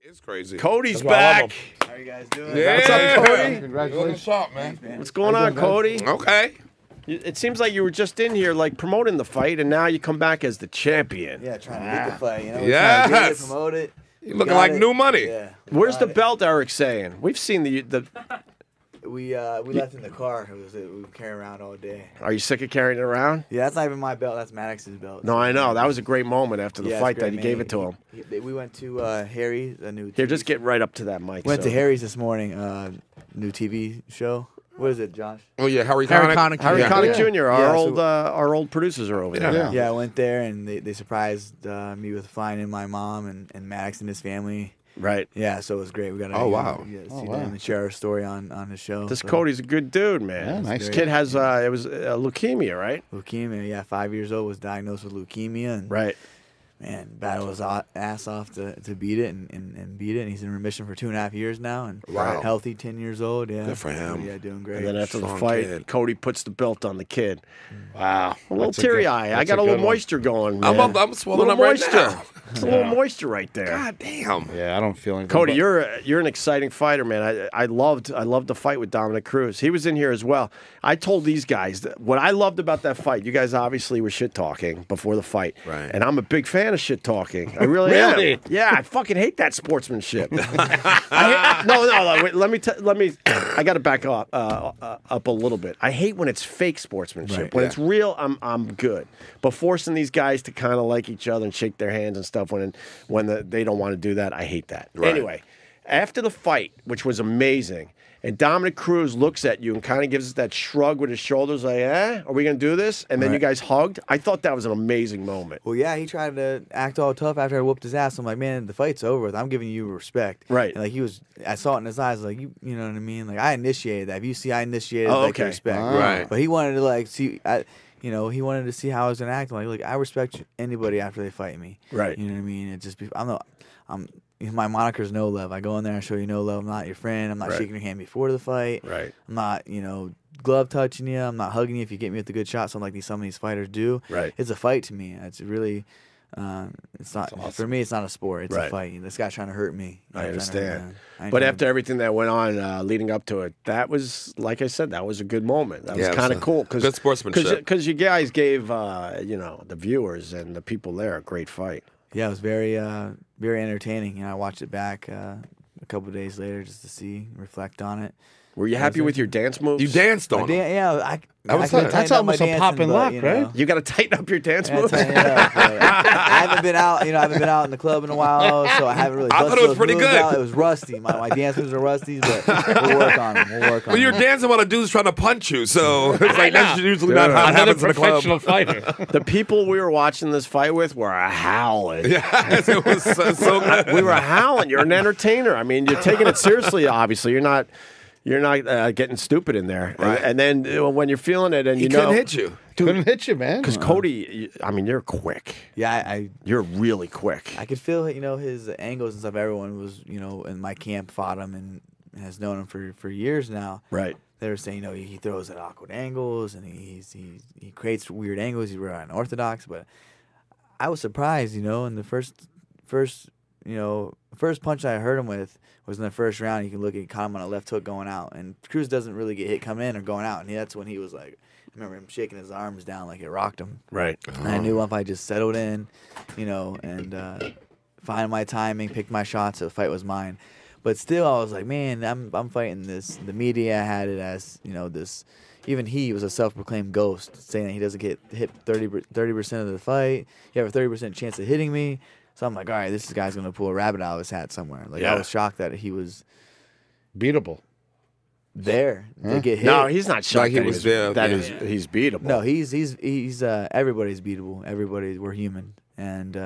It's crazy. Cody's back. How are you guys doing? Yeah. What's up, Cody? Congratulations. What's up, man? What's going on, Cody? Okay. It seems like you were just in here, like, promoting the fight, and now you come back as the champion. Yeah, trying to get the fight. You know, Yes. trying to get it, promote it. You're looking like new money. Yeah. Where's the belt, Eric's saying? We've seen the. We left in the car. We were carrying around all day. Are you sick of carrying it around? Yeah, that's not even my belt. That's Maddox's belt. No, I know. That was a great moment after the Yeah, fight it's that great, he gave man. it to him. We went to Harry's, a new. Here, TV just get right up to that mic. Went to Harry's this morning. New TV show. What is it, Josh? Oh yeah, Harry Harry Connick. Connick. Harry Yeah. Connick Jr. Yeah, Our old producers are over there. Yeah. Yeah, I went there and they surprised me with flying in my mom and Maddox and his family. Right. Yeah, so it was great. We got to Oh, wow. see them and share our story on the show. This so. Cody's a good dude, man. Yeah, nice This kid. kid has it was leukemia, right? Leukemia, yeah, 5 years old, was diagnosed with leukemia, and Right. man, battled his ass off to beat it and beat it. And he's in remission for 2.5 years now, and Wow. healthy, 10 years old. Yeah, Good for him. Yeah, doing great. And then after the Strong fight, kid. Cody puts the belt on the kid. Wow. A little teary eye. I got a little moisture going, man. I'm swollen up little right moisture. now. It's a little moisture right there. God damn. Yeah, I don't feel anything. Cody, you're an exciting fighter, man. I loved the fight with Dominick Cruz. He was in here as well. I told these guys that what I loved about that fight. You guys obviously were shit talking before the fight, Right. And I'm a big fan of shit talking. I really am. Yeah, I fucking hate that sportsmanship. No. Wait, let me. I got to back up a little bit. I hate when it's fake sportsmanship. Right. When Yeah. it's real, I'm good. But forcing these guys to kind of like each other and shake their hands and stuff when they don't want to do that, I hate that. Right. Anyway, after the fight, which was amazing, and Dominick Cruz looks at you and kind of gives us that shrug with his shoulders, like, are we going to do this? And then you guys hugged. I thought that was an amazing moment. Well, yeah, he tried to act all tough after I whooped his ass. I'm like, man, the fight's over with. I'm giving you respect. Right. And like I saw it in his eyes, like you know what I mean. Like I initiated that. If you see, I initiated Oh, like okay. the respect. Right. But he wanted to like see. He wanted to see how I was gonna act. I'm like, look, I respect anybody after they fight me. Right. You know what I mean? It just my moniker's no love. I go in there and show you no love. I'm not your friend. I'm not Right. shaking your hand before the fight. Right. I'm not, glove touching you. I'm not hugging you if you get me with the good shot. Something like some of these fighters do. Right. It's a fight to me. It's really, it's not for me. It's not a sport. It's Right. a fight. This guy's trying to hurt me. I understand. I But know. after everything that went on leading up to it, that was, like I said, that was a good moment. That was Yeah, it kind was of a cool. good sportsmanship. Because you guys gave, the viewers and the people there a great fight. Yeah, it was very, very entertaining. I watched it back a couple of days later just to see, reflect on it. Were you happy with your dance moves? You danced on him. I was could've nice. tightened That's up almost my a pop dancing, and but, lock, you know. right? You got to tighten up your dance Yeah, moves? tighten it up, but I haven't been out. I haven't been out in the club in a while, so I haven't really. I thought busted it was those pretty moves good. out. It was rusty. My dance moves are rusty, but we'll work on them. We'll work on Well, you're them. dancing while a dude's trying to punch you, so it's like that's usually not how it Another happens in a professional club. fighter. The people we were watching this fight with were howling. Yes, it was so good. We were howling. You're an entertainer. I mean, you're taking it seriously. Obviously, you're not getting stupid in there. Right. And then when you're feeling it, and He you know, couldn't hit you. Couldn't hit you, man. because Cody, I mean, you're quick. Yeah, You're really quick. I could feel his angles and stuff. Everyone was in my camp fought him and has known him for years now. Right. They were saying he throws at awkward angles and he creates weird angles. He's really unorthodox, but I was surprised. In the first punch I heard him with was in the first round. You can look at caught him on a left hook going out, and Cruz doesn't really get hit coming in or going out, and that's when he was like, I remember him shaking his arms down like it rocked him. Right. And I knew if I just settled in, and find my timing, picked my shots, the fight was mine. But still, I was like, man, I'm fighting this. The media had it as this. Even he was a self-proclaimed ghost, saying that he doesn't get hit 30% of the fight. You have a 30% chance of hitting me. So I'm like, all right, this guy's gonna pull a rabbit out of his hat somewhere. Like Yeah. I was shocked that he was Beatable. there to get hit. No, he's not shocked Like he that was there, that yeah. he's beatable. No, he's everybody's beatable. We're human, and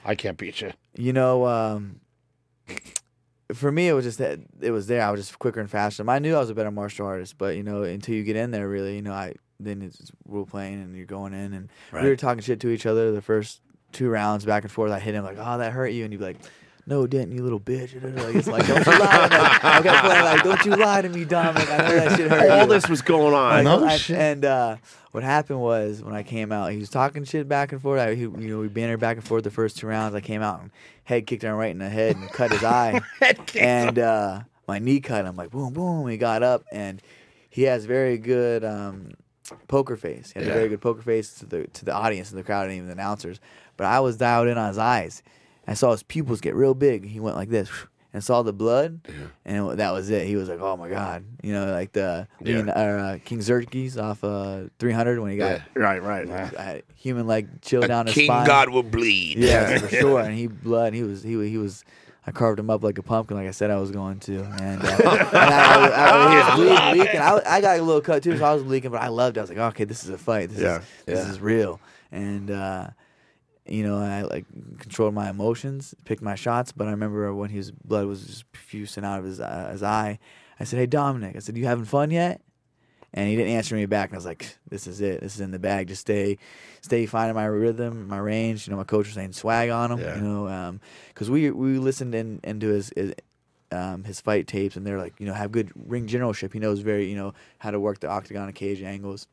I can't beat you. for me, it was just that it was there. I was just quicker and faster. I knew I was a better martial artist, but until you get in there, really, then it's rule playing and you're going in, and we were talking shit to each other the first 2 rounds back and forth. I hit him like, "Oh, that hurt you," and he'd be like, no, didn't you little bitch? It's like, don't you lie to me. I kept playing like, don't you lie to me, Dominic. I know that shit hurt. All this was going on. And what happened was when I came out, he was talking shit back and forth. We bantered back and forth the first 2 rounds. I came out and head kicked him right in the head and cut his eye. And my knee cut him like boom, boom. He got up and he has very good poker face. He has a very good poker face to the audience and the crowd and even the announcers. But I was dialed in on his eyes. I saw his pupils get real big. He went like this and saw the blood, and that was it. He was like, "Oh my god," like the King Xerxes off 300 when he got right. human like chill down his King spine. God will bleed. Yeah, for sure. And he was. I carved him up like a pumpkin, like I said I was going to, and I was bleeding, leaking. I got a little cut too, so I was leaking, but I loved it. I was like, okay, this is a fight. This is real, and I like controlled my emotions, picked my shots. But I remember when his blood was just profusing out of his eye, I said, "Hey Dominic," I said, "You having fun yet?" And he didn't answer me back. And I was like, "This is it. This is in the bag. Just stay finding my rhythm, my range." My coach was saying swag on him. Because we listened into his fight tapes, and they're like, have good ring generalship. He knows very how to work the octagon and cage angles.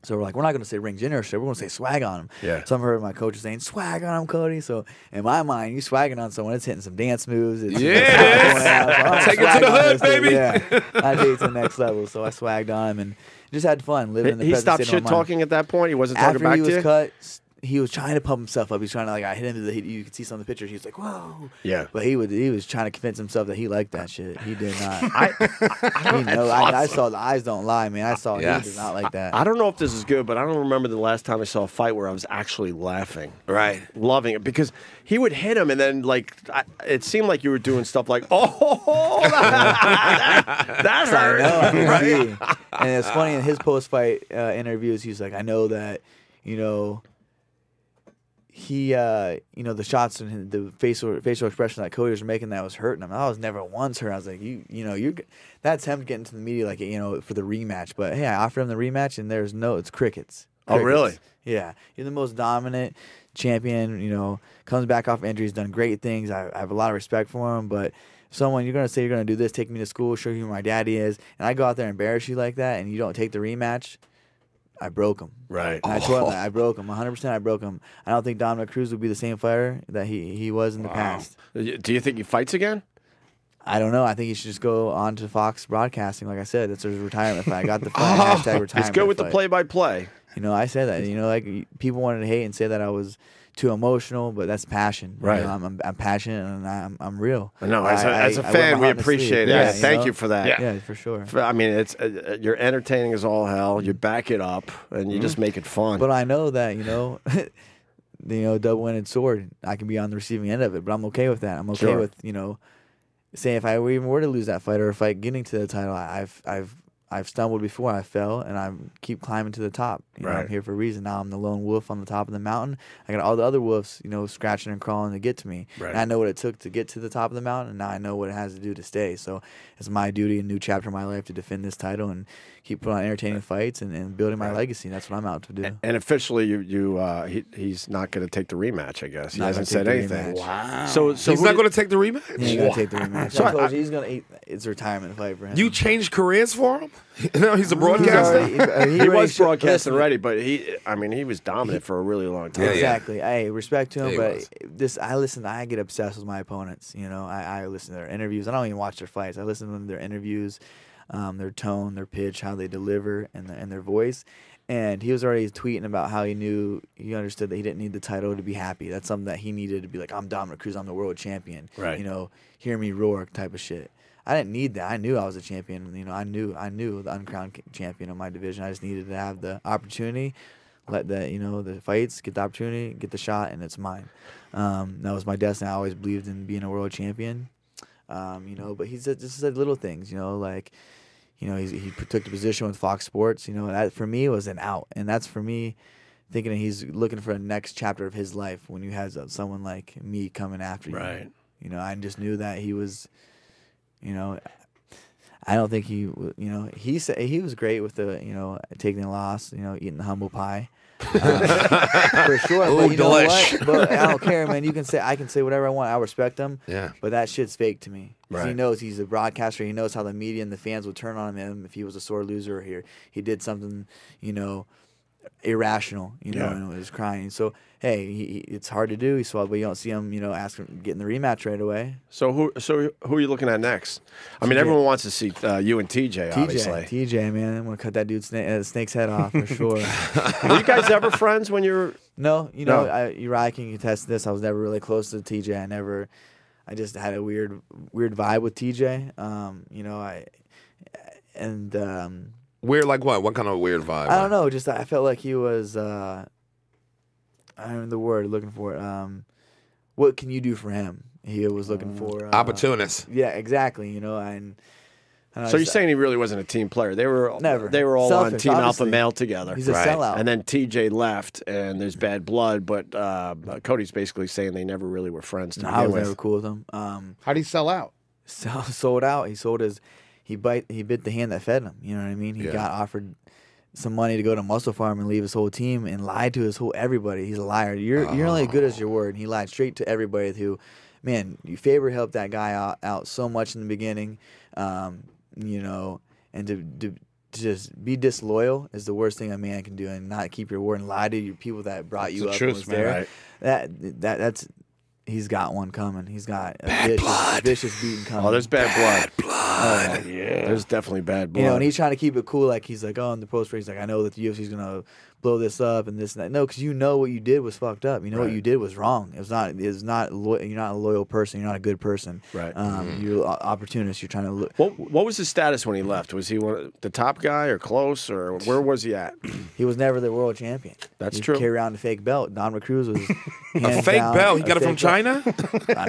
So we're like, we're not going to say ring generalship. We're going to say swag on him. Yeah. So I've heard my coaches saying, swag on him, Cody. So in my mind, you swagging on someone, it's hitting some dance moves. It's, Take it to the hood, baby. Yeah. I take it to the next level. So I swagged on him and just had fun living in the He present stopped state of shit my mind. talking at that point? He wasn't talking After back he to was you? cut, he was trying to pump himself up. He's trying to I hit him. You could see some of the pictures. He was like, whoa. Yeah. But he was trying to convince himself that he liked that shit. He did not. I I saw the eyes don't lie, man. I saw he did not like that. I don't know if this is good, but I don't remember the last time I saw a fight where I was actually laughing. Right. Loving it. Because he would hit him, and then, it seemed like you were doing stuff like, oh, that hurt. I know. Right? And it's funny, in his post-fight interviews, he's like, I know that, he, the shots and the facial expression that Cody was making that was hurting him. I was never once hurt. I was like, that's him getting to the media, for the rematch. But hey, I offered him the rematch, and it's crickets. Oh, really? Yeah. You're the most dominant champion, comes back off injuries, done great things. I have a lot of respect for him, but someone you're going to say you're going to do this, take me to school, show you who my daddy is, and I go out there and embarrass you like that, and you don't take the rematch, I broke him. Right. And I told him that I broke him. 100% I broke him. I don't think Dominick Cruz would be the same fighter that he was in the past. Do you think he fights again? I don't know. I think he should just go on to Fox Broadcasting. Like I said, that's his retirement fight. I got the fight. Hashtag retirement. He's good with fight. the play-by-play. I said that. People wanted to hate and say that I was too emotional, but that's passion. Right. I'm passionate and I'm real. No, as a fan, we appreciate it. Yeah, Thank you for that. Yeah, for sure. I mean, it's you're entertaining as all hell. You back it up, and you just make it fun. But I know that double-ended sword. I can be on the receiving end of it, but I'm okay with that. I'm okay with say if I even were to lose that fight or a fight getting to the title, I've stumbled before, I fell, and I keep climbing to the top. I'm here for a reason. Now I'm the lone wolf on the top of the mountain. I got all the other wolves, scratching and crawling to get to me. Right. And I know what it took to get to the top of the mountain, and now I know what it has to do to stay. So it's my duty, a new chapter of my life, to defend this title and keep putting on entertaining fights and building my legacy. That's what I'm out to do. And officially, he's not going to take the rematch, I guess. He Not hasn't gonna said take the anything. rematch. Wow. So He's not going to take the rematch? He's going to take the rematch. So I told you, he's going to eat. It's a retirement fight for him. You changed careers for him? He's a broadcaster? He was broadcasting already, but he was dominant for a really long time. Exactly. Hey, respect to him, Yeah, but I get obsessed with my opponents. I listen to their interviews. I don't even watch their fights. I listen to their interviews, their tone, their pitch, how they deliver, and their voice. And he was already tweeting about how he understood that he didn't need the title to be happy. That's something that he needed to be like, I'm Dominick Cruz, I'm the world champion. Right. Hear me roar type of shit. I didn't need that. I knew I was a champion. I knew the uncrowned champion of my division. I just needed to have the opportunity, let the fights, get the opportunity, get the shot, and it's mine. That was my destiny. I always believed in being a world champion. But he said little things. He took the position with Fox Sports. That for me was an out, and that's for me thinking that he's looking for a next chapter of his life when you have someone like me coming after you. Right. I just knew that he was. I don't think he said he was great with the taking the loss, eating the humble pie. For sure. Ooh, But you know delish. what? But I don't care, man. I can say whatever I want. I respect him. Yeah. But that shit's fake to me. 'Cause he Right. knows he's a broadcaster. He knows how the media and the fans would turn on him if he was a sore loser or he did something, irrational, and was crying. So hey, it's hard to do. So you don't see him, getting the rematch right away. So who are you looking at next? I mean, everyone wants to see you and TJ, obviously. TJ, man, I'm gonna cut that dude's snake's head off for sure. Were you guys ever friends when you were? No, No. Uriah can contest this. I was never really close to TJ. I just had a weird vibe with TJ. Weird like what? What kind of weird vibe? I don't know. Just I felt like he was. I don't know the word looking for it. What can you do for him? He was looking for Opportunist. Yeah, exactly. And So you're saying he really wasn't a team player? They were Never. They were all Selfish, on Team Alpha obviously. Male together. He's a Right. sellout. And then TJ left, and there's bad blood. But Cody's basically saying they never really were friends to I begin was with. never cool with him. How'd he sell out? Sold out. He sold his. He bit the hand that fed him. You know what I mean? He Yeah. got offered some money to go to Muscle Farm and leave his whole team and lied to everybody. He's a liar. You're only as good as your word. And he lied straight to everybody. Man, Faber helped that guy out so much in the beginning, and to just be disloyal is the worst thing a man can do, and not keep your word and lie to your people that brought you the up truth, and was man, there. right. That's. He's got one coming. He's got a vicious beating coming. Oh, there's bad blood. Blood. Yeah, there's definitely bad blood. And he's trying to keep it cool. Like he's like, oh, in the post race, like I know that the UFC's gonna blow this up and this and that. No, because what you did was fucked up. What you did was wrong. It's not. You're not a loyal person. You're not a good person. Right. You're an opportunist. You're trying to look. What was his status when he left? Was he the top guy or close, or where was he at? He was never the world champion. That's He true. Carry around the fake belt. Dominick Cruz was A fake belt. He got it from China.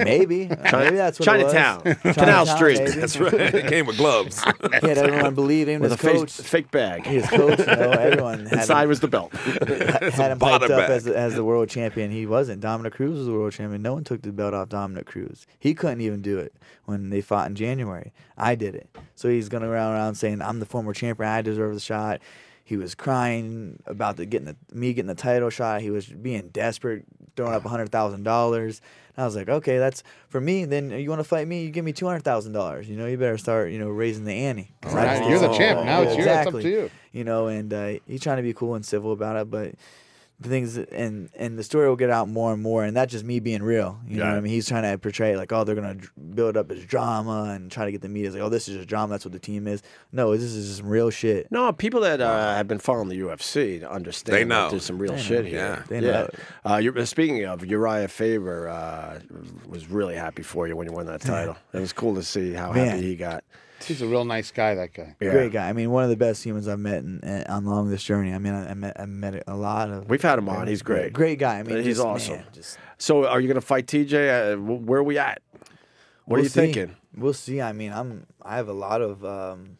Maybe. Maybe that's what Chinatown. it was. Canal Street. Maybe. That's right. It came with gloves. He had everyone believe him. With His a coach. fake bag. His coach. Everyone had Inside him. was the belt. Had him bottom hyped up bag. as the world champion. He wasn't. Dominick Cruz was the world champion. No one took the belt off Dominick Cruz. He couldn't even do it when they fought in January. I did it. So he's going around saying, I'm the former champion. I deserve the shot. He was crying about getting the title shot. He was being desperate, throwing up $100,000. And I was like, okay, that's for me. Then you want to fight me? You give me $200,000. You better start, raising the ante. All right, you're the champ. Now it's yours. It's up to you. And he's trying to be cool and civil about it, but the things and the story will get out more and more, and that's just me being real. You know what I mean? He's trying to portray like, oh, they're gonna build up as drama and try to get the media like, oh, this is just drama. That's what the team is. No, this is just real shit. No, people that have been following the UFC understand They know. that there's some real shit here. They know. Speaking of, Uriah Faber was really happy for you when you won that title. It was cool to see how happy he got. He's a real nice guy, that guy. Yeah. Great guy. I mean, one of the best humans I've met along this journey. I mean, I met a lot of. We've had him on. He's great. Great guy. I mean, He's just, awesome. Man, just, So, are you going to fight TJ? Where are we at? What are you thinking? We'll see. I mean, I have a lot of. I'm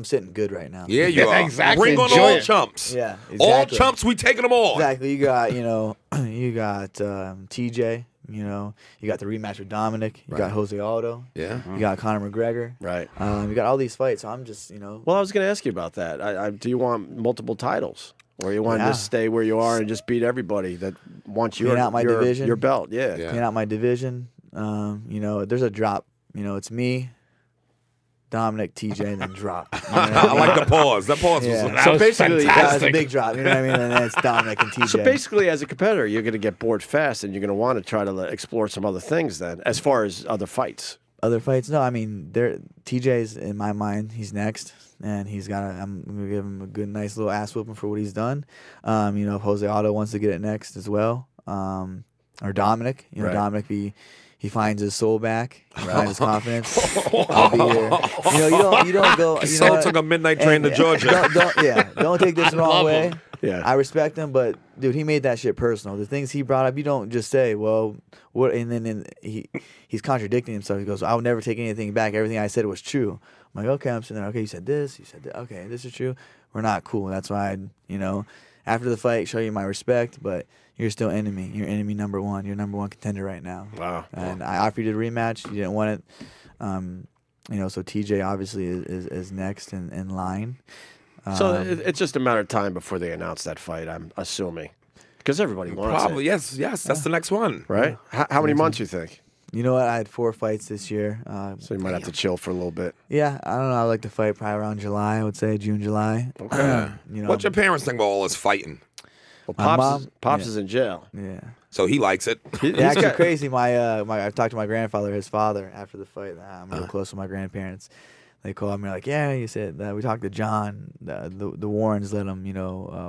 sitting good right now. Yeah, you are. Exactly. Bring on Enjoy all it. chumps. Yeah. All Exactly. chumps, we taking them all. Exactly. You got TJ. You got the rematch with Dominic. You got Jose Aldo. Yeah. You got Conor McGregor. Right. You got all these fights. So I'm just, Well, I was going to ask you about that. Do you want multiple titles? Or you want to just stay where you are and just beat everybody that wants Clean out my division. your belt? Yeah. clean out my division. There's a drop. It's me, Dominic, TJ, and then drop. I like the pause. That pause Yeah. was That So was basically, fantastic. That's a big drop. You know what I mean? And then it's Dominic and TJ. So basically, as a competitor, you're going to get bored fast, and you're going to want to try to explore some other things. Then, as far as other fights, Other fights? No, I mean, TJ's in my mind. He's next, and I'm gonna give him a good, nice little ass whooping for what he's done. If Jose Aldo wants to get it next as well, or Dominic, Right. Dominic he finds his soul back, he finds his confidence. I'll be there. You don't go. You Soul know, took a midnight train to Georgia. Don't take this the wrong love way. him. Yeah. I respect him, but dude, he made that shit personal. The things he brought up, you don't just say, well, what, and then he's contradicting himself. He goes, I would never take anything back. Everything I said was true. I'm like, okay, I'm sitting there. Okay, you said this. You said that. Okay, this is true. We're not cool. That's why after the fight, show you my respect, but you're still enemy. You're enemy number one. You're number one contender right now. Wow. And I offered you the rematch. You didn't want it. So TJ obviously is next in line. So it's just a matter of time before they announce that fight, I'm assuming. Because everybody wants Probably, it. yes. That's the next one. Right? How many months you think? You know what? I had 4 fights this year. So you might have to chill for a little bit. Yeah, I don't know. I like to fight probably around July, I would say, June, July. Okay. What's your parents think about all this fighting? Well, Pops is in jail. Yeah. So he likes it. Yeah, actually crazy. I talked to my grandfather, his father, after the fight. I'm real close with my grandparents. They called me like, yeah, you said we talked to John. The Warrens let him,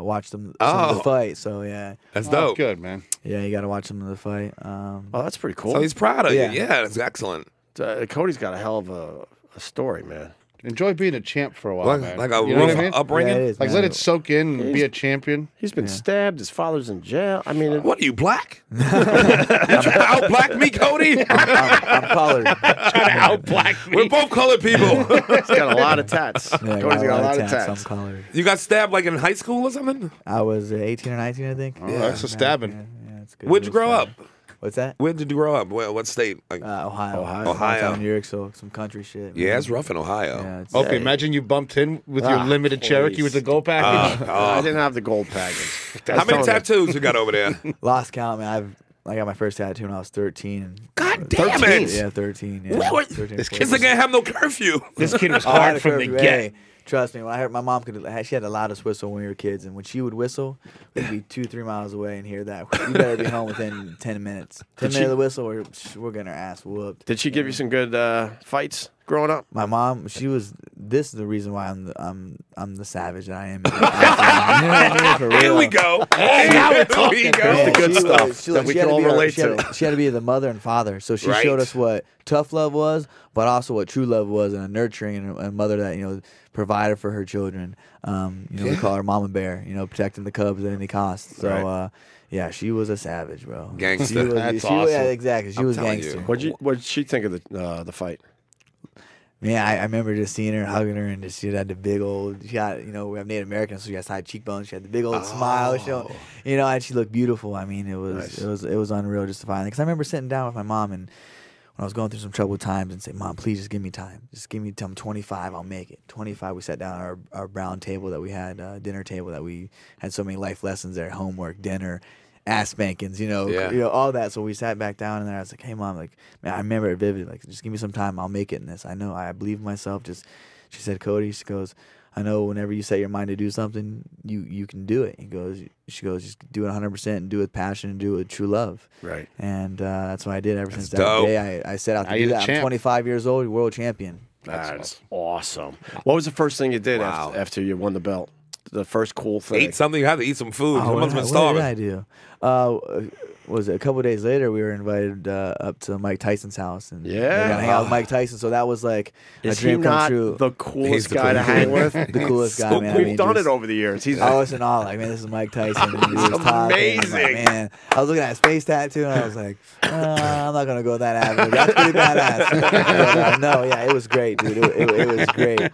watch some of the fight. So yeah, that's dope. Good, man. Yeah, you got to watch some of the fight. Oh, that's pretty cool. So he's proud of Yeah. you. Yeah, that's excellent. Cody's got a hell of a story, man. Enjoy being a champ for a while, man. Like a you know what I mean? upbringing. Yeah, it is, Like, man. let it soak in and be a champion. He's been stabbed. His father's in jail. I mean, What are you, black? you trying to out-black me, Cody? I'm colored. Trying to out-black me. We're both colored people. he's got a lot of tats. Yeah, Cody's got a lot of tats. tats. I'm colored. You got stabbed like in high school or something? I was 18 or 19, I think. Oh, that's a stabbing. Yeah, it's good. Where'd you grow up? What's that? Where did you grow up? What state? Like, Ohio. Ohio. New York, so some country shit. yeah, it's rough in Ohio. Yeah, it's, Okay, imagine you bumped in with your limited Cherokee with the gold package. I didn't have the gold package. How many tattoos you got over there? lost count, man. I got my first tattoo when I was 13. God damn it! Yeah, 13. Yeah. What? 13, This kid's not gonna have no curfew. This kid was Oh, I had hard a from the curfew. get. Hey, trust me, when I heard my mom she had the loudest whistle when we were kids, and when she would whistle, we'd be 2-3 miles away and hear that. You better be home within 10 minutes. 10 minutes of the whistle, we're getting our ass whooped. Did she give you some good fights growing up? My mom, she was. This is the reason why I'm the savage that I am. You know what I mean? For real. Here we go. Now we're talking. Here's the good stuff that we can all relate to. She had to be the mother and father, so she Right. showed us what tough love was, but also what true love was, and a nurturing and a mother that provided for her children. We call her Mama Bear. Protecting the cubs at any cost. So. Right. Yeah, she was a savage, bro. Gangster. She was, That's she was- awesome. yeah, exactly. She I'm was telling gangster. you. What'd she think of the fight? Man, I remember just seeing her, hugging her, and just she had the big old. She had, we have Native Americans, so she has high cheekbones. She had the big old smile, and she looked beautiful. I mean, it was unreal just to find. Because I remember sitting down with my mom, and when I was going through some troubled times, and say, "Mom, please just give me time. Just give me till I'm 25. I'll make it." 25. We sat down at our brown table that we had, dinner table that we had so many life lessons there, homework, dinner. Ass spankings, all that. So we sat back down, and then I was like, "Hey, Mom, like, man, I remember it vividly. Like, just give me some time. I'll make it in this. I know. I believe in myself." She said, "Cody," she goes, "I know. Whenever you set your mind to do something, you can do it." She goes, "Just do it 100% and do it with passion and do it with true love." Right. And that's what I did ever since that dope. day. I set out to Now do you're the that. I'm champ. 25 years old, world champion. That's awesome. What was the first thing you did Wow. after you won the belt? The first cool thing. Eat something. You have to eat some food. Someone's been What starving. did I do? Was it a couple of days later? We were invited up to Mike Tyson's house, and we got to hang out with Mike Tyson. So that was like Is a dream he come not true. the He's coolest the guy to coolest. hang with? The coolest guy, So man. We've done it over the years. He's I was in awe, like, man, this is Mike Tyson. And he was talking, and I was like, amazing. man, I was looking at his face tattoo, and I was like, I'm not gonna go that avenue. That's pretty badass. But, no, yeah, it was great, dude. It was great.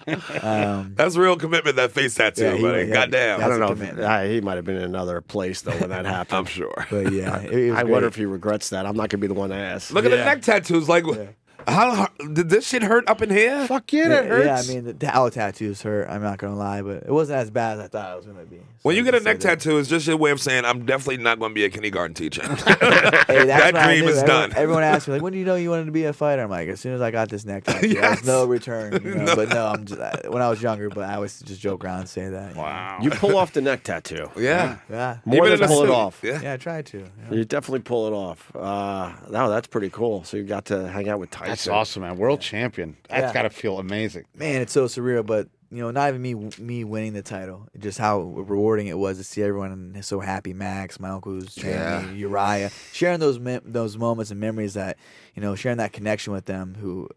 That's real commitment. That face tattoo, Yeah, he- buddy. yeah, Goddamn. I don't know. That's a If, commitment. he might have been in another place though when that happened. I'm sure. But yeah, it was I great. wonder if he regrets that. I'm not gonna be the one to ask. Look at the Yeah. neck tattoos. Like, how did this shit hurt up in here? Fuck yeah, that hurts. Yeah, I mean, the tattoos hurt. I'm not gonna lie, but it wasn't as bad as I thought it was gonna be. When So you get a so neck that- tattoo, it's just your way of saying I'm definitely not going to be a kindergarten teacher. Hey, that's That what I dream knew. is Everyone- done. Everyone asks me, like, when do you know you wanted to be a fighter? I'm like, as soon as I got this neck tattoo, there's no return. No. But no, I'm just, when I was younger, but I always just joke around and say that. Wow. You pull off the neck tattoo. Yeah. Yeah. More Even than in a pull it suit. off. Yeah. Yeah, I tried to. Yeah. You definitely pull it off. No, that's pretty cool. So you got to hang out with Tyson. That's awesome, man. World champion. That's Yeah. got to feel amazing. Man, it's so surreal, but not even me winning the title, just how rewarding it was to see everyone so happy. Max, my uncle who's training me, Uriah, sharing those moments and memories that sharing that connection with them. Who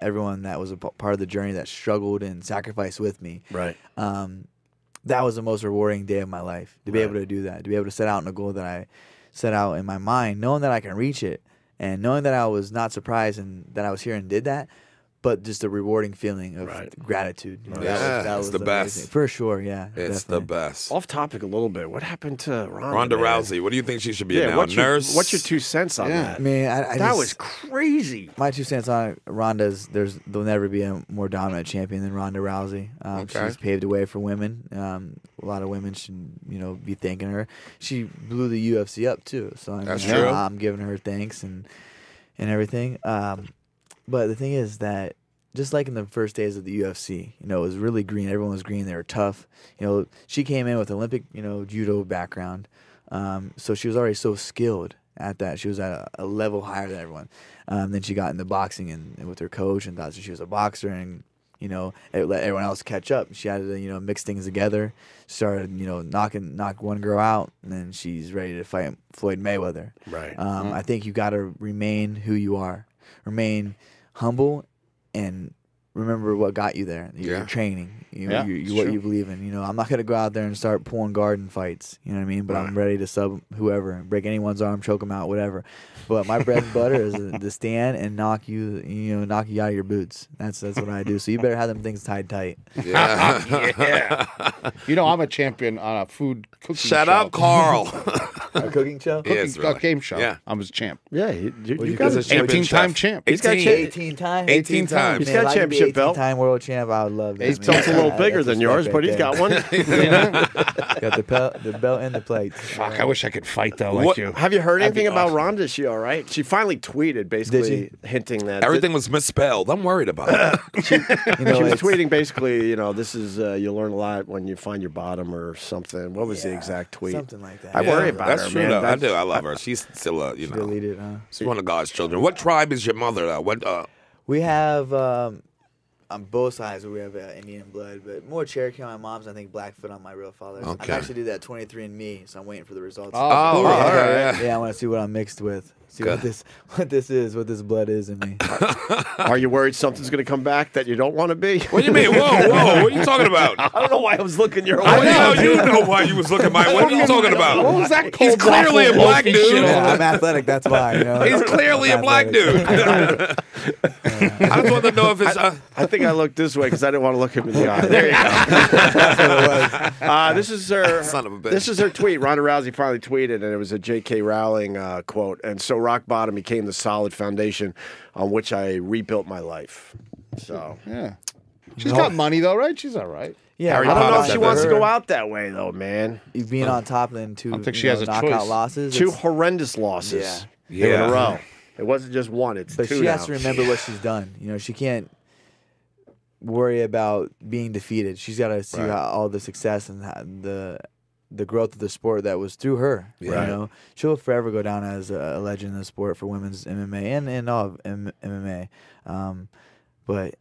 everyone that was a part of the journey that struggled and sacrificed with me. Right. That was the most rewarding day of my life to be able to do that, to be able to set out on a goal that I set out in my mind, knowing that I can reach it, and knowing that I was not surprised and that I was here and did that. but just a rewarding feeling of gratitude. You know, that was the amazing. best. For sure, yeah. It's definitely. the best. Off topic a little bit. What happened to Ronda Rousey? What do you think she should be now? What's Nurse? What's your 2 cents on that? Man, That was crazy. My 2 cents on Ronda's. There'll never be a more dominant champion than Ronda Rousey. She's paved the way for women. A lot of women should, be thanking her. She blew the UFC up too, so That's true. I'm giving her thanks and everything. But the thing is that just like in the first days of the UFC, it was really green. Everyone was green. They were tough. She came in with Olympic, judo background, so she was already so skilled at that. She was at a level higher than everyone. Then she got into boxing and with her coach and thought she was a boxer and it let everyone else catch up. She had to mix things together. Started knock one girl out, and then she's ready to fight Floyd Mayweather. Right. I think you got to remain who you are, remain humble, and remember what got you there. Your training, what you believe in. I'm not gonna go out there and start pulling garden fights. You know what I mean? But I'm ready to sub whoever, break anyone's arm, choke them out, whatever. But my bread and butter is to stand and knock you out of your boots. That's what I do. So you better have them things tied tight. Yeah. I'm a champion on a food cooking show. Shut up, Carl. A cooking show? Yes, really. A game show. Yeah. I was a champ. Yeah, you He's got a a champion 18-time champ. He's got 18 times. 18 times. He's got a championship belt. 18-time world champ. I would love that. He's a little bigger than yours, but he's got one. Got the belt and the plates. Fuck, I wish I could fight though like you. Have you heard That'd be anything about awesome. Ronda? Is she all right? She finally tweeted, basically hinting that Everything was misspelled. I'm worried about it. she was tweeting basically, this is you'll learn a lot when you find your bottom or something. What was the exact tweet? Something like that. I worry about That's her, true, man. though. I do. I love her. She's still Deleted, huh? she's one of God's children. What tribe is your mother, though? What? We have on both sides we have Indian blood, but more Cherokee on my mom's. I think Blackfoot on my real father's. Okay. I actually did that 23andMe, so I'm waiting for the results. all right. Yeah, I want to see what I'm mixed with. See what this blood is in me. Are you worried something's going to come back that you don't want to be? What do you mean? Whoa! What are you talking about? I don't know why I was looking your way. I know you know why you was looking my way. What are you talking about? What was that? He's clearly a black dude. Yeah, I'm athletic. That's why. He's clearly a black dude. I just wanted to know if it's. I think I looked this way because I didn't want to look him in the eye. There you go. That's what it was. This is her. Son of a bitch. This is her tweet. Ronda Rousey finally tweeted, and it was a J.K. Rowling quote. And so rock bottom became the solid foundation on which I rebuilt my life. So Yeah. She's got money though, right? She's all right. Yeah, I don't know if said she that. wants to go out that way though, man. Being on top and two, I don't think she has a knockout choice. losses. 2 it's- horrendous losses Yeah. in a row. It wasn't just one; it's But 2 she now. has to remember what she's done. She can't worry about being defeated. She's got to see all the success and the growth of the sport that was through her. Right. She'll forever go down as a legend in the sport for women's MMA and all of MMA. But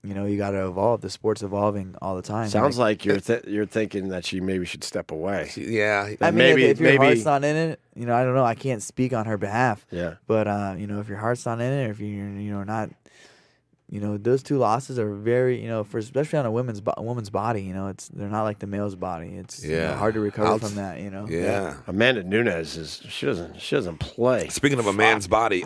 you got to evolve. The sport's evolving all the time. Sounds like you're thinking that she maybe should step away. Yeah. I mean, maybe- if your maybe- heart's not in it, I don't know. I can't speak on her behalf. Yeah. But if your heart's not in it, or if you're not, those 2 losses are very, for especially on a woman's body. They're not like the male's body. It's hard to recover from that. Yeah. Amanda Nunes she doesn't play. Speaking of a man's body,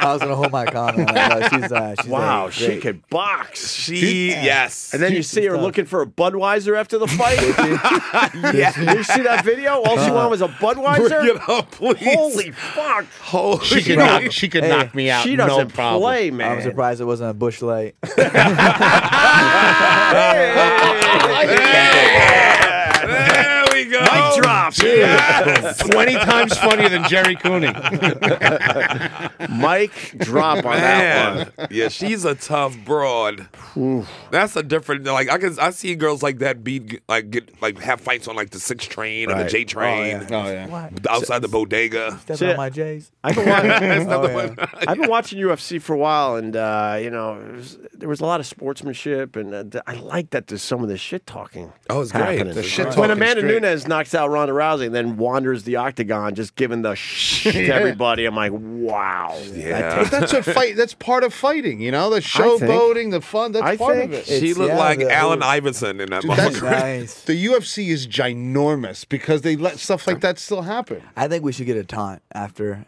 I was gonna hold my comment. She's Wow, great. she could box. yes. And then you see her looking for a Budweiser after the fight. Yeah, you see that video? All she wanted was a Budweiser. Bring it up, please. Holy fuck! She could knock me out. She no doesn't problem. play, man. I'm surprised it wasn't a bush light. There we go. Mic drop. 20 times funnier than Jerry Cooney. Mic drop on that one. Yeah, she's a tough broad. That's a different. Like I see girls like that have fights on like the 6 train or the Right. J train Oh yeah. What? outside the bodega. Step See, on my J's. I've been, watching, Oh, I've been watching UFC for a while, and there was a lot of sportsmanship, and I like that there's some of this shit talking. Oh, it's great. happening. The shit When talking Amanda straight. Nunes knocks out Ronda Rousey and then wanders the octagon, just giving the shit to everybody. I'm like, wow. Yeah. But that's that's part of fighting, you know, the showboating, the fun. That's part of it. She looked like Allen Iverson in that moment. Nice. The UFC is ginormous because they let stuff like that still happen. I think we should get a taunt after,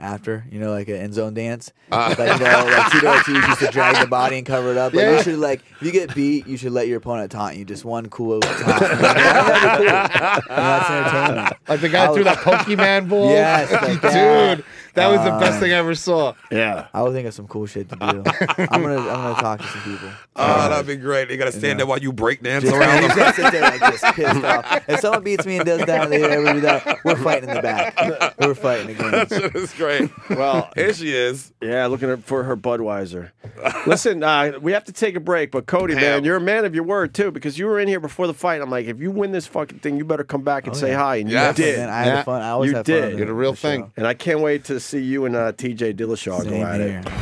you know, like an end zone dance. Like, you know, like Tito Ortiz used to drag the body and cover it up. Like, you should, like, if you get beat, you should let your opponent taunt you. Just one cool taunt. That'd be cool. That's entertainment. Like the guy threw that Pokemon ball. Yes, like that. Dude, that was the best thing I ever saw. Yeah. I would think of some cool shit to do. I'm gonna talk to some people. Oh, that'd be great. You got to stand there while you break dance Just, around you them. just sit there like just pissed off. If someone beats me and does that, and they ever do that, we're fighting in the back. We're fighting again. Shit is great. Well, Here she is. yeah, looking for her Budweiser. Listen, we have to take a break, but Cody, man, you're a man of your word, too, because you were in here before the fight. I'm like, if you win this fucking thing, you better come back and say hi. And Yes. you did. Man, I had fun. I always You have fun. did. on You're the real show. thing. And I can't wait to see you and TJ Dillashaw go Same at here. it.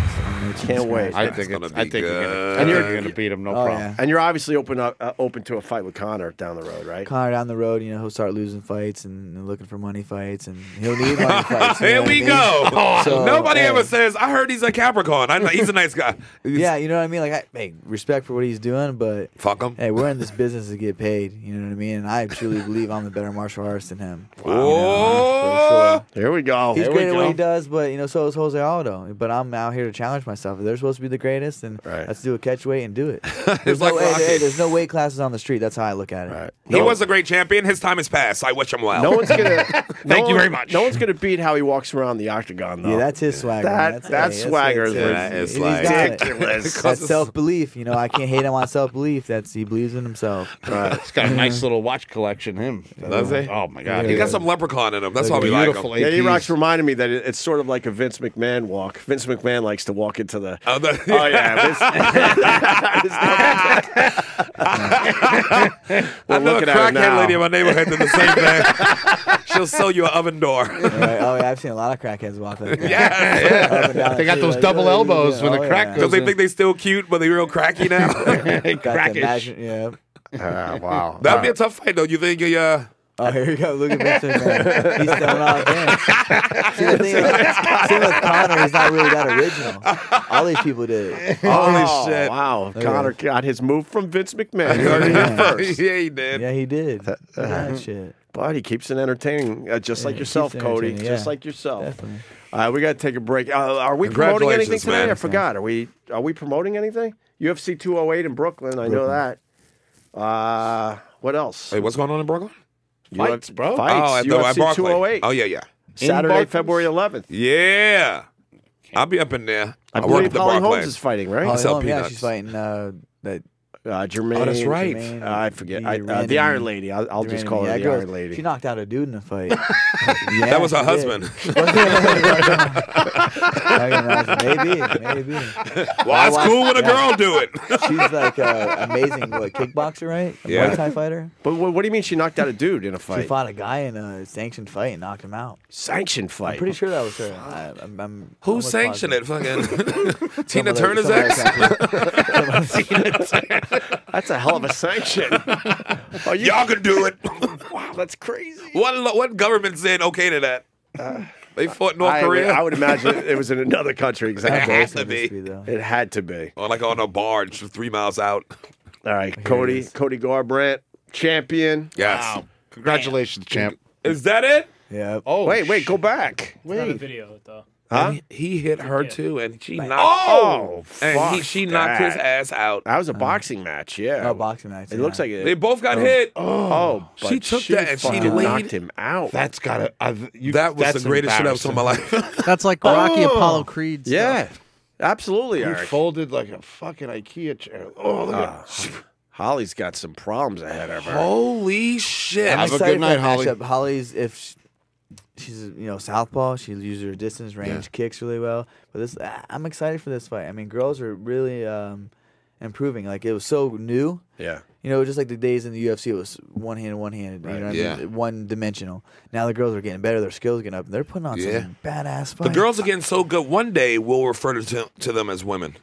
Can't wait. I think gonna it's, be I think you're good. gonna, you're gonna beat him, no Oh, problem. yeah. And you're obviously open to a fight with Connor down the road, right? Connor down the road, you know, he'll start losing fights and looking for money fights, and he'll need money fights. You know Here what I we mean? go. So, Nobody hey. ever says, I heard he's a Capricorn. I know he's a nice guy. Yeah, you know what I mean? Like, hey, respect for what he's doing, but Fuck him. hey, we're in this business to get paid. You know what I mean? And I truly believe I'm a better martial artist than him. Whoa. You know, for sure. Here we go. He's Here great we at go. what he does, but you know, so is Jose Aldo. But I'm out here to challenge myself. If they're supposed to be the greatest, then let's do a catch weight and do it. There's like no way, Rocky. there's no weight classes on the street. That's how I look at it. Right. He was a great champion. His time has passed. I wish him well. No one's gonna. Thank you very much. No one's gonna beat how he walks around the octagon, though. Yeah, that's his swagger. man. That swagger is He's like got it. ridiculous. That's self-belief. You know, I can't hate him on self-belief. He believes in himself. Right. He's got a nice little watch collection, him. Does he? Oh, my God. He got some leprechaun in him. That's why we like him. Beautiful Yeah, APs. E-Rock's reminded me that it's sort of like a Vince McMahon walk. Vince McMahon likes to walk into the. Oh, Oh yeah. I know a crackhead lady in my neighborhood did the same thing. She'll sell you an oven door. Right? Oh yeah, I've seen a lot of crackheads walk like that. Yeah. They got those double elbows when the crack Because goes they in. think they still cute, but they real cracky now. Crackish. Yeah. Wow. That'd be a tough fight, though. You think Oh, here you go. Look at Vince McMahon. He's still not Vince. See, the thing with Connor, he's not really that original. All these people did it. Holy shit. Wow. at Connor that. got his move from Vince McMahon. You heard it here first. Yeah, he did. Yeah, he did. Look at that shit. But he keeps it entertaining, just like he yourself, keeps it Cody. entertaining, Just yeah. like yourself. Definitely. We got to take a break. Are we promoting anything Congratulations, today? man. I forgot. Are we promoting anything? UFC 208 in Brooklyn. I know that. What else? Wait, what's going on in Brooklyn? Fights, bro. Fights. Oh, at UFC Barclay. 208. Oh, yeah. Saturday, Barclays? February 11th. Yeah. I'll be up in there. I work believe at the Holly Holmes Barclays. is fighting, right? Holly sell Holm, yeah, peanuts. she's fighting that. Jermaine. Oh, that's right. Jermaine, I forget. Randy, The Iron Lady. I'll just call her yeah, the girl, Iron Lady. She knocked out a dude in a fight. That was her husband. Maybe. Well, it's cool when a girl do it. She's like an amazing kickboxer, right? A Yeah. Muay Thai fighter. But what do you mean she knocked out a dude in a She fight? fought a guy in a sanctioned fight and knocked him out. Sanctioned fight. I'm pretty sure that was her. I'm Who almost sanctioned it? positive. Fucking Tina Some Turner's other ex? sanctioned- That's a hell of a sanction. Oh, Y'all can do it. wow, that's crazy. What government said okay to that? They fought North I Korea? would imagine it was in another country. It Exactly. had to be. though. It had to be. Or like on a barge 3 miles out. All right, it Cody is. Garbrandt, champion. Yes. Wow. Congratulations, champ. Is that it? Yeah. Oh, Wait, go back. It's not a Wait. video though. Huh? And he hit her too, and she knocked. Oh, and fuck she knocked his that. ass out. That was a boxing match, yeah. Oh, boxing match. It looks like it. They both got hit. Oh, She but took that and she fucking laid- knocked him out. That's got to. That was the greatest shit I ever saw in my life. That's like Rocky Apollo Creed. Stuff. Yeah, absolutely, He Eric. folded like a fucking IKEA chair. Oh, look at Holly's got some problems ahead of her. Holy shit. I'm Have a excited good night, for that Holly. matchup. Holly's she's southpaw. She uses her distance range, kicks really well. But this, I'm excited for this fight. I mean, girls are really improving. Like it was so new. Yeah. You know, just like the days in the UFC, it was one-handed. You know what I mean? One-dimensional. Now the girls are getting better. Their skills are getting up. They're putting on some badass fights. The girls are getting so good. One day we'll refer to them as women.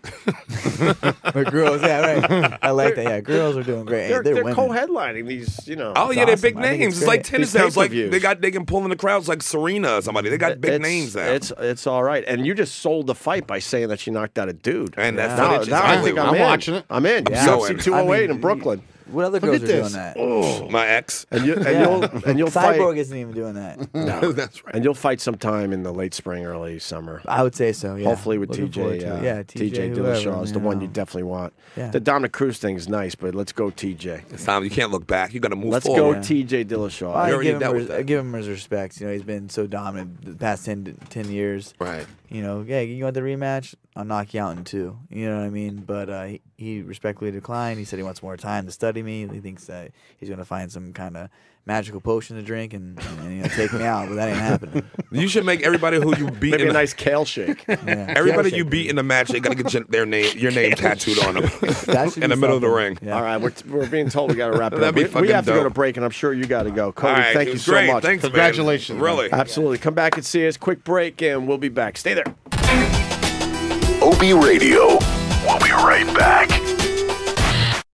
But girls, right. I like that. Yeah, girls are doing great. They're women. co-headlining these, you know. Oh yeah, they're big awesome. I think names. it's It's like great. tennis These now. It's like pay-per-views. they can pull in the crowds like Serena or somebody. They got big names now. It's all right. And you just sold the fight by saying that she knocked out a dude. And that Now, footage is now I think unbelievable. I'm I'm in. watching it. I'm in. Yeah. UFC 208 in Brooklyn. What other Look girls at are this. doing that? Oh. My ex. And you'll fight. Cyborg isn't even doing that. No. That's right. And you'll fight sometime in the late spring, early summer. I would say so. Yeah. Hopefully with Looking forward to it. TJ. TJ whoever, Dillashaw is the one you know. definitely want. Yeah. The Dominick Cruz thing is nice, but let's go TJ. It's time. You can't look back. You got to move Let's forward. go TJ Dillashaw. I already give, dealt with that. I give him his respect. You know, he's been so dominant the past 10 years. Right. You know, yeah, you want the rematch? I'll knock you out in 2. You know what I mean? But he respectfully declined. He said he wants more time to study me. He thinks that he's going to find some kind of magical potion to drink and you know, take me out, but that ain't happening. You should make everybody who you beat Maybe in a nice kale shake. everybody you beat in the match. They got to get your name tattooed on them That should in be the middle of the something. ring. Yeah. All right, we're being told we got to wrap it That'd up. be We fucking have to go to dope. break, and I'm sure you got to go. All Cody, right, thank it you was so great. much. Thanks, man. Congratulations, man. Really. Absolutely. Come back and see us. Quick break, and we'll be back. Stay there. Opie Radio.